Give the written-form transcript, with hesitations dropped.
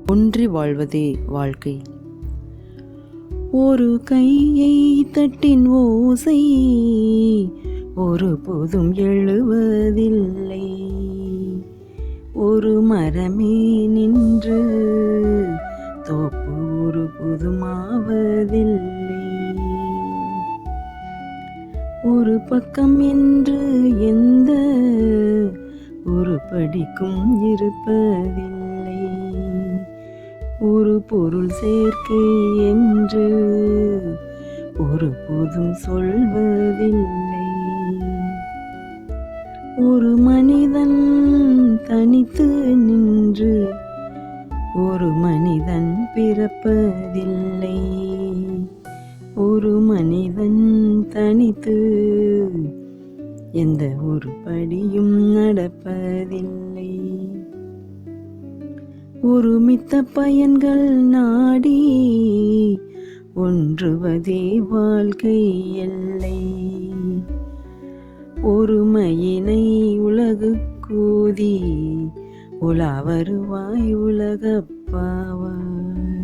ஒன்றி வாழ்வதே வாழ்க்கை. ஒரு கையை தட்டின் ஓசை ஒரு போதும் எழுவதில்லை. ஒரு மரமே நின்று தோப்பு ஒரு புதுமாவதில்லை. ஒரு பக்கம் என்று எந்த ஒரு படிக்கும் இருப்பதில்லை. ஒரு பொருள் சேர்க்கை என்று ஒரு போதும் சொல்வதில்லை. ஒரு மனிதன் தனித்து நின்று ஒரு மனிதன் பிறப்பதில்லை. ஒரு மனிதன் தனித்து எந்த ஒரு படியும் நடப்பதில்லை. ஒரு மித்த பயன்கள் நாடி ஒன்றுவதே வாழ்க்கை எல்லை. ஒருமையினை உலகு கூதி உலா வருவாய் உலகப்பாவாய்.